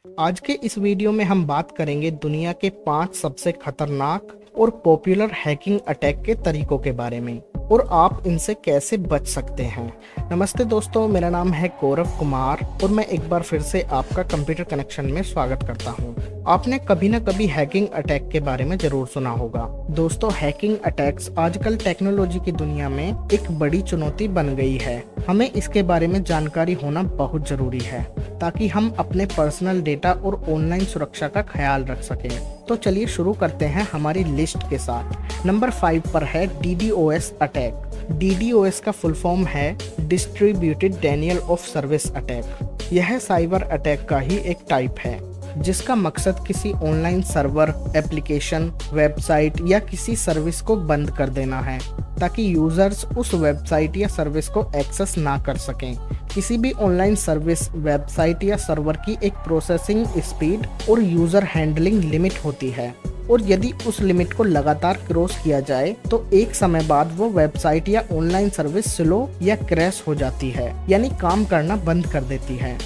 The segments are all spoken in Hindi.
आज के इस वीडियो में हम बात करेंगे दुनिया के 5 सबसे खतरनाक और पॉपुलर हैकिंग अटैक के तरीकों के बारे में और आप इनसे कैसे बच सकते हैं। नमस्ते दोस्तों, मेरा नाम है गौरव कुमार और मैं एक बार फिर से आपका कंप्यूटर कनेक्शन में स्वागत करता हूं। आपने कभी न कभी हैकिंग अटैक के बारे में जरूर सुना होगा। दोस्तों, हैकिंग अटैक्स आजकल टेक्नोलॉजी की दुनिया में एक बड़ी चुनौती बन गई है। हमें इसके बारे में जानकारी होना बहुत जरूरी है ताकि हम अपने पर्सनल डेटा और ऑनलाइन सुरक्षा का ख्याल रख सकें। तो चलिए शुरू करते हैं हमारी लिस्ट के साथ। नंबर 5 पर है DDoS अटैक। DDoS का फुल फॉर्म है distributed Daniel of service attack. यह साइबर अटैक का ही एक टाइप है जिसका मकसद किसी ऑनलाइन सर्वर, एप्लीकेशन, वेबसाइट या किसी सर्विस को बंद कर देना है ताकि यूजर्स उस वेबसाइट या सर्विस को एक्सेस ना कर सकें। किसी भी ऑनलाइन सर्विस, वेबसाइट या सर्वर की एक प्रोसेसिंग स्पीड और यूजर हैंडलिंग लिमिट होती है और यदि उस लिमिट को लगातार क्रॉस किया जाए तो एक समय बाद वो वेबसाइट या ऑनलाइन सर्विस स्लो या क्रैश हो जाती है, यानी काम करना बंद कर देती है।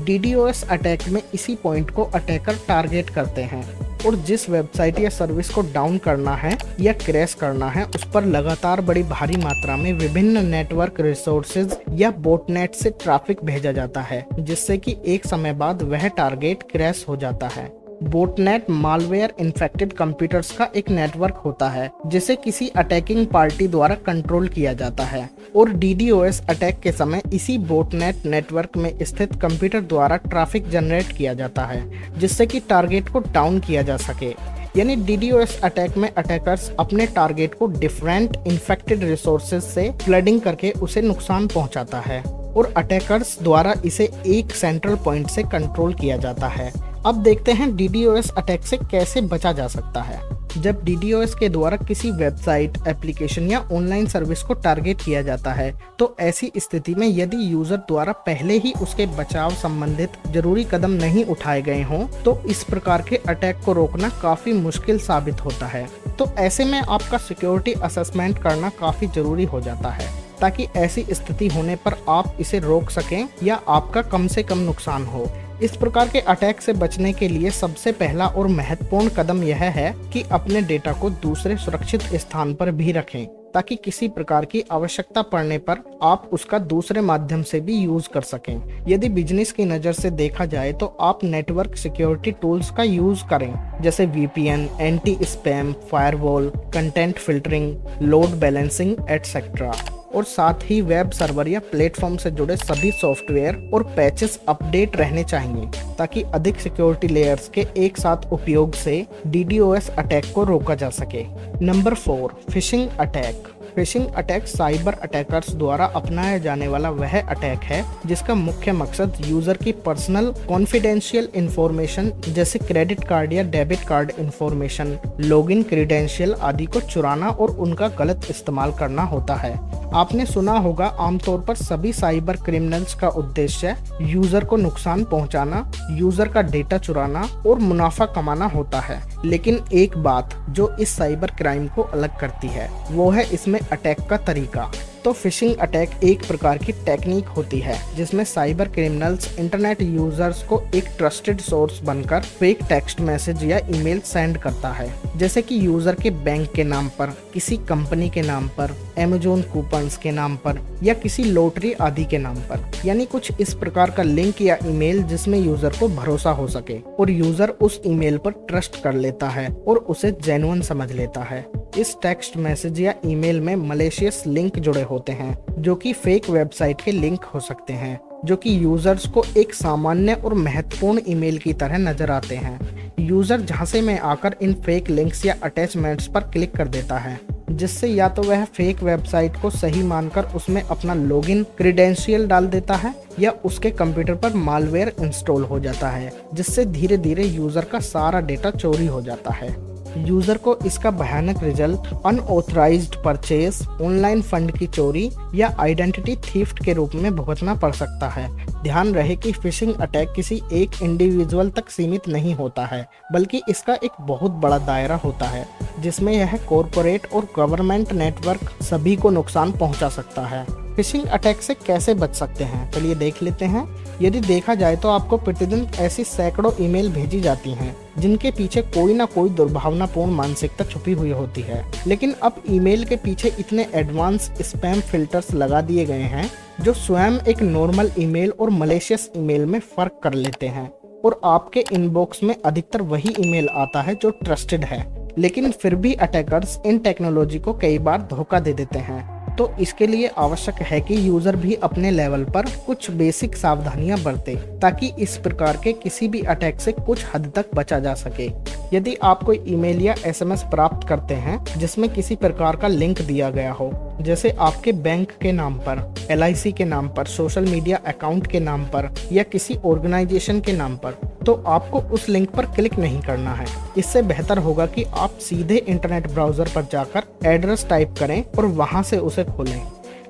DDoS अटैक में इसी पॉइंट को अटैकर टारगेट करते हैं और जिस वेबसाइट या सर्विस को डाउन करना है या क्रैश करना है उस पर लगातार बड़ी भारी मात्रा में विभिन्न नेटवर्क रिसोर्सेज या बोटनेट से ट्रैफिक भेजा जाता है, जिससे कि एक समय बाद वह टारगेट क्रैश हो जाता है। बोटनेट मालवेयर इन्फेक्टेड कंप्यूटर्स का एक नेटवर्क होता है जिसे किसी अटैकिंग पार्टी द्वारा कंट्रोल किया जाता है और DDoS अटैक के समय इसी बोटनेट नेटवर्क में स्थित कंप्यूटर द्वारा ट्रैफिक जनरेट किया जाता है जिससे कि टारगेट को डाउन किया जा सके। यानी DDoS अटैक में अटैकर्स अपने टारगेट को डिफरेंट इन्फेक्टेड रिसोर्सेज से फ्लडिंग करके उसे नुकसान पहुंचाता है और अटैकर्स द्वारा इसे एक सेंट्रल पॉइंट से कंट्रोल किया जाता है। अब देखते हैं DDoS अटैक से कैसे बचा जा सकता है। जब DDoS के द्वारा किसी वेबसाइट, एप्लीकेशन या ऑनलाइन सर्विस को टारगेट किया जाता है तो ऐसी स्थिति में यदि यूजर द्वारा पहले ही उसके बचाव संबंधित जरूरी कदम नहीं उठाए गए हों तो इस प्रकार के अटैक को रोकना काफी मुश्किल साबित होता है। तो ऐसे में आपका सिक्योरिटी असेसमेंट करना काफी जरूरी हो जाता है ताकि ऐसी स्थिति होने पर आप इसे रोक सकें या आपका कम से कम नुकसान हो। इस प्रकार के अटैक से बचने के लिए सबसे पहला और महत्वपूर्ण कदम यह है कि अपने डेटा को दूसरे सुरक्षित स्थान पर भी रखें ताकि किसी प्रकार की आवश्यकता पड़ने पर आप उसका दूसरे माध्यम से भी यूज कर सकें। यदि बिजनेस की नज़र से देखा जाए तो आप नेटवर्क सिक्योरिटी टूल्स का यूज करें जैसे VPN, anti spam, firewall, content filtering, load balancing etcetera और साथ ही वेब सर्वर या प्लेटफॉर्म से जुड़े सभी सॉफ्टवेयर और पैचेस अपडेट रहने चाहिए ताकि अधिक सिक्योरिटी लेयर्स के एक साथ उपयोग से DDoS अटैक को रोका जा सके। Number 4, phishing attack. Phishing attack cyber attackers द्वारा अपनाया जाने वाला वह अटैक है जिसका मुख्य मकसद यूजर की पर्सनल कॉन्फिडेंशियल इंफॉर्मेशन जैसे क्रेडिट कार्ड या debit card information, login credential आदि को चुराना और उनका गलत इस्तेमाल करना होता है। आपने सुना होगा आमतौर पर सभी साइबर क्रिमिनल्स का उद्देश्य यूजर को नुकसान पहुंचाना, यूजर का डेटा चुराना और मुनाफा कमाना होता है। लेकिन एक बात जो इस साइबर क्राइम को अलग करती है वो है इसमें अटैक का तरीका। तो फिशिंग अटैक एक प्रकार की टेक्निक होती है जिसमें साइबर क्रिमिनल्स इंटरनेट यूजर्स को एक ट्रस्टेड सोर्स बनकर फेक टेक्स्ट मैसेज या ईमेल सेंड करता है, जैसे कि यूजर के बैंक के नाम पर, किसी कंपनी के नाम पर, Amazon कूपन्स के नाम पर या किसी लॉटरी आदि के नाम पर। यानी कुछ इस प्रकार का लिंक या ईमेल जिसमें यूजर को भरोसा हो सके और यूजर उस ईमेल पर ट्रस्ट कर लेता है और उसे जेन्युइन समझ लेता है। इस टेक्स्ट मैसेज या ईमेल में मलेशियस लिंक जुड़े होते हैं जो कि फेक वेबसाइट के लिंक हो सकते हैं जो कि यूजर्स को एक सामान्य और महत्वपूर्ण ईमेल की तरह नजर आते हैं। यूजर झांसे में आकर इन फेक लिंक्स या अटैचमेंट्स पर क्लिक कर देता है जिससे या तो वह फेक वेबसाइट को सही मानकर उसमें अपना लॉगिन क्रेडेंशियल डाल देता है या उसके कंप्यूटर पर मालवेयर इंस्टॉल हो जाता है जिससे धीरे धीरे यूजर का सारा डेटा चोरी हो जाता है। यूजर को इसका भयानक result unauthorised purchase, online fund की चोरी या आइडेंटिटी थीफ्ट के रूप में भुगतना पड़ सकता है। ध्यान रहे कि फिशिंग अटैक किसी एक इंडिविजुअल तक सीमित नहीं होता है बल्कि इसका एक बहुत बड़ा दायरा होता है जिसमें यह कॉरपोरेट और गवर्नमेंट नेटवर्क सभी को नुकसान पहुंचा सकता है। फिशिंग अटैक से कैसे बच सकते हैं, चलिए देख लेते हैं। यदि देखा जाए तो आपको प्रतिदिन ऐसी सैकड़ों ईमेल भेजी जाती हैं जिनके पीछे कोई ना कोई दुर्भावनापूर्ण मानसिकता छुपी हुई होती है। लेकिन अब ईमेल के पीछे इतने एडवांस स्पैम फिल्टर्स लगा दिए गए हैं जो स्वयं एक नॉर्मल ईमेल और मलेशियस ईमेल में फर्क कर लेते हैं, और आपके इनबॉक्स में अधिकतर वही ईमेल आता है जो ट्रस्टेड है। लेकिन फिर भी अटैकर्स इन टेक्नोलॉजी को कई बार धोखा दे देते हैं। तो इसके लिए आवश्यक है कि यूजर भी अपने लेवल पर कुछ बेसिक सावधानियां बरते ताकि इस प्रकार के किसी भी अटैक से कुछ हद तक बचा जा सके। यदि आप कोई ईमेल या एसएमएस प्राप्त करते हैं जिसमें किसी प्रकार का लिंक दिया गया हो, जैसे आपके बैंक के नाम पर, एलआईसी के नाम पर, सोशल मीडिया अकाउंट के नाम पर या किसी ऑर्गेनाइजेशन के नाम पर, तो आपको उस लिंक पर क्लिक नहीं करना है। इससे बेहतर होगा कि आप सीधे इंटरनेट ब्राउजर पर जाकर एड्रेस टाइप करें और वहां से उसे खोलें।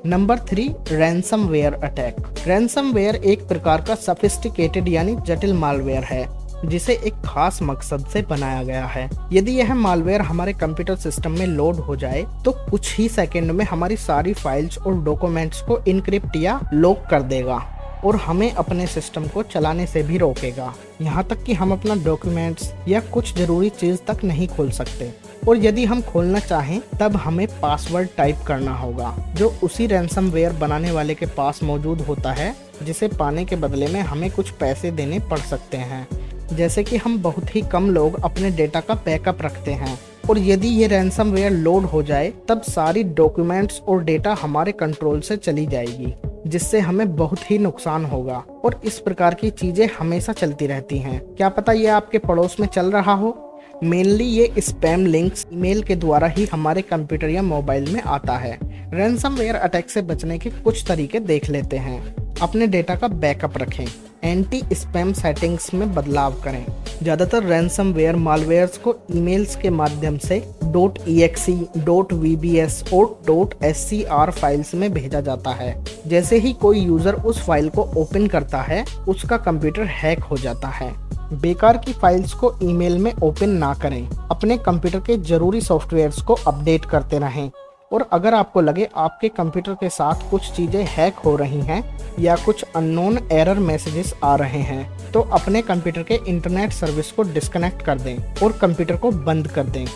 Number 3, ransomware attack. रैंसमवेयर एक प्रकार का सफिस्टिकेटेड यानी जटिल मालवेयर है जिसे एक खास मकसद से बनाया गया है। यदि यह मालवेयर हमारे कंप्यूटर सिस्टम में लोड हो जाए तो कुछ ही सेकंड में हमारी सारी फाइल्स और डॉक्यूमेंट्स को इनक्रिप्ट या लॉक कर देगा और हमें अपने सिस्टम को चलाने से भी रोकेगा। यहाँ तक कि हम अपना डॉक्यूमेंट्स या कुछ जरूरी चीज तक नहीं खोल सकते, और यदि हम खोलना चाहें तब हमें पासवर्ड टाइप करना होगा जो उसी रैंसमवेयर बनाने वाले के पास मौजूद होता है, जिसे पाने के बदले में हमें कुछ पैसे देने पड़ सकते हैं। जैसे कि हम बहुत ही कम लोग अपने डेटा का बैकअप रखते हैं, और यदि ये रैंसमवेयर लोड हो जाए तब सारी डॉक्यूमेंट्स और डेटा हमारे कंट्रोल से चली जाएगी, जिससे हमें बहुत ही नुकसान होगा। और इस प्रकार की चीजें हमेशा चलती रहती हैं। क्या पता ये आपके पड़ोस में चल रहा हो। मेनली ये स्पैम लिंक्स ईमेल के द्वारा ही हमारे कंप्यूटर या मोबाइल में आता है। रैंसमवेयर अटैक से बचने के कुछ तरीके देख लेते हैं। अपने डेटा का बैकअप रखें। एंटी स्पैम सेटिंग्स में बदलाव करें। ज़्यादातर रैंसमवेयर मालवेयर्स को ईमेल्स के माध्यम से .exe, .vbs और .scr फाइल्स में भेजा जाता है। जैसे ही कोई यूज़र उस फाइल को ओपन करता है उसका कंप्यूटर हैक हो जाता है। बेकार की फाइल्स को ईमेल में ओपन ना करें। अपने कंप्यूटर के जरूरी सॉफ्टवेयर्स को अपडेट करते रहें, और अगर आपको लगे आपके कंप्यूटर के साथ कुछ चीज़ें हैक हो रही हैं या कुछ अननोन एरर मैसेजेस आ रहे हैं तो अपने कंप्यूटर के इंटरनेट सर्विस को डिस्कनेक्ट कर दें और कंप्यूटर को बंद कर दें।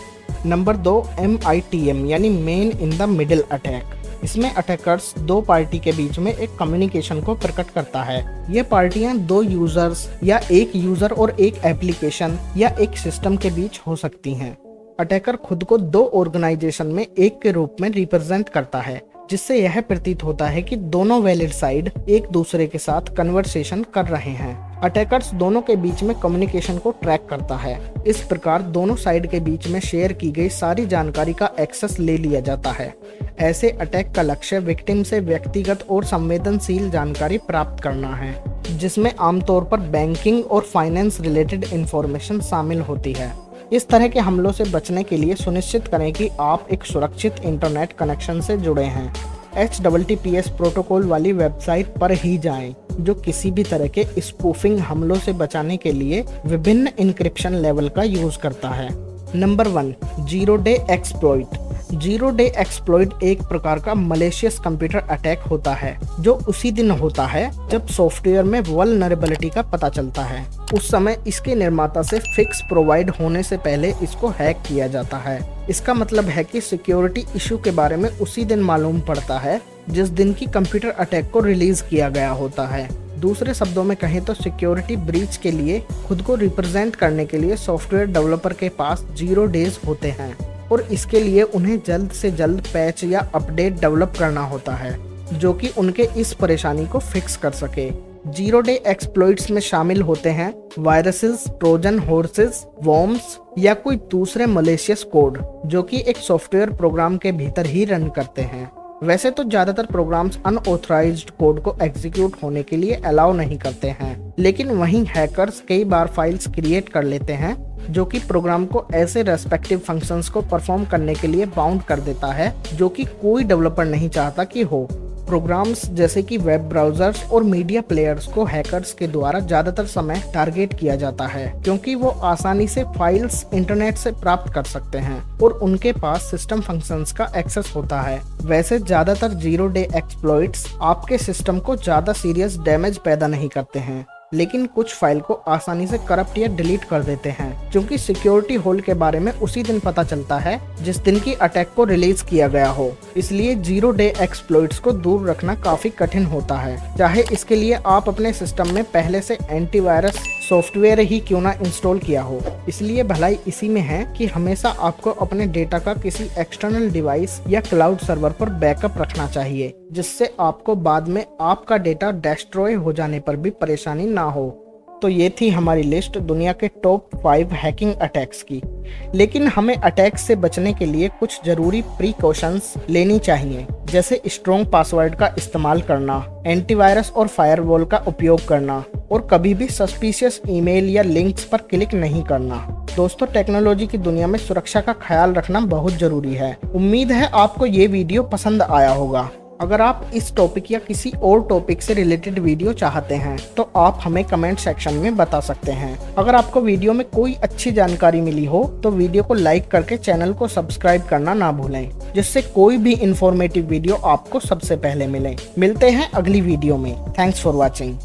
नंबर 2, MITM यानी man in the middle attack. इसमें अटैकर्स दो पार्टी के बीच में एक कम्युनिकेशन को प्रकट करता है। ये पार्टियां दो यूजर्स या एक यूजर और एक एप्लीकेशन या एक सिस्टम के बीच हो सकती हैं। अटैकर खुद को दो ऑर्गेनाइजेशन में एक के रूप में रिप्रेजेंट करता है, जिससे यह प्रतीत होता है कि दोनों वैलिड साइड एक दूसरे के साथ कन्वर्सेशन कर रहे हैं। अटैकर्स दोनों के बीच में कम्युनिकेशन को ट्रैक करता है। इस प्रकार दोनों साइड के बीच में शेयर की गई सारी जानकारी का एक्सेस ले लिया जाता है। ऐसे अटैक का लक्ष्य विक्टिम से व्यक्तिगत और संवेदनशील जानकारी प्राप्त करना है, जिसमें आमतौर पर बैंकिंग और फाइनेंस रिलेटेड इंफॉर्मेशन शामिल होती है। इस तरह के हमलों से बचने के लिए सुनिश्चित करें कि आप एक सुरक्षित इंटरनेट कनेक्शन से जुड़े हैं। HTTPS प्रोटोकॉल वाली वेबसाइट पर ही जाएं, जो किसी भी तरह के स्पूफिंग हमलों से बचाने के लिए विभिन्न इंक्रिप्शन लेवल का यूज करता है। Number 1, zero day exploit. Zero day exploit एक प्रकार का मलेशियस कंप्यूटर अटैक होता है जो उसी दिन होता है जब सॉफ्टवेयर में वल्नरेबिलिटी का पता चलता है। उस समय इसके निर्माता से फिक्स प्रोवाइड होने से पहले इसको हैक किया जाता है। इसका मतलब है कि सिक्योरिटी इशू के बारे में उसी दिन मालूम पड़ता है जिस दिन की कंप्यूटर अटैक को रिलीज किया गया होता है। दूसरे शब्दों में कहें तो सिक्योरिटी ब्रीच के लिए खुद को रिप्रेजेंट करने के लिए सॉफ्टवेयर डेवलपर के पास 0 डेज होते हैं, और इसके लिए उन्हें जल्द से जल्द पैच या अपडेट डेवलप करना होता है जो कि उनके इस परेशानी को फिक्स कर सके। जीरो डे एक्सप्लॉइट्स में शामिल होते हैं वायरसेस, ट्रोजन हॉर्सेस, वॉर्म्स या कोई दूसरे मलेशियस कोड जो कि एक सॉफ्टवेयर प्रोग्राम के भीतर ही रन करते हैं। वैसे तो ज्यादातर प्रोग्राम्स अनऑथराइज्ड कोड को एग्जीक्यूट होने के लिए अलाउ नहीं करते हैं, लेकिन वहीं हैकर्स कई बार फाइल्स क्रिएट कर लेते हैं जो कि प्रोग्राम को ऐसे रेस्पेक्टिव फंक्शंस को परफॉर्म करने के लिए बाउंड कर देता है जो कि कोई डेवलपर नहीं चाहता कि हो। प्रोग्राम्स जैसे कि वेब ब्राउजर्स और मीडिया प्लेयर्स को हैकर्स के द्वारा ज्यादातर समय टारगेट किया जाता है, क्योंकि वो आसानी से फाइल्स इंटरनेट से प्राप्त कर सकते हैं और उनके पास सिस्टम फंक्शंस का एक्सेस होता है। वैसे ज्यादातर जीरो डे एक्सप्लॉइट्स आपके सिस्टम को ज्यादा सीरियस डैमेज पैदा नहीं करते हैं, लेकिन कुछ फाइल को आसानी से करप्ट या डिलीट कर देते हैं, क्योंकि सिक्योरिटी होल के बारे में उसी दिन पता चलता है जिस दिन की अटैक को रिलीज किया गया हो। इसलिए जीरो डे एक्सप्लॉइट्स को दूर रखना काफी कठिन होता है, चाहे इसके लिए आप अपने सिस्टम में पहले से एंटीवायरस सॉफ्टवेयर ही क्यों ना इंस्टॉल किया हो। इसलिए भलाई इसी में है कि हमेशा आपको अपने डेटा का किसी एक्सटर्नल डिवाइस या क्लाउड सर्वर पर बैकअप रखना चाहिए, जिससे आपको बाद में आपका डेटा डिस्ट्रॉय हो जाने पर भी परेशानी ना हो। तो ये थी हमारी लिस्ट दुनिया के टॉप 5 हैकिंग अटैक्स की। लेकिन हमें अटैक्स से बचने के लिए कुछ जरूरी प्रिकॉशंस लेनी चाहिए, जैसे स्ट्रॉन्ग पासवर्ड का इस्तेमाल करना, एंटीवायरस और फायरवॉल का उपयोग करना और कभी भी सस्पिशियस ईमेल या लिंक्स पर क्लिक नहीं करना। दोस्तों, टेक्नोलॉजी की दुनिया में सुरक्षा का ख्याल रखना बहुत जरूरी है। उम्मीद है आपको ये वीडियो पसंद आया होगा। अगर आप इस टॉपिक या किसी और टॉपिक से रिलेटेड वीडियो चाहते हैं तो आप हमें कमेंट सेक्शन में बता सकते हैं। अगर आपको वीडियो में कोई अच्छी जानकारी मिली हो तो वीडियो को लाइक करके चैनल को सब्सक्राइब करना ना भूलें, जिससे कोई भी इंफॉर्मेटिव वीडियो आपको सबसे पहले मिले। मिलते हैं अगली वीडियो में। Thanks for watching.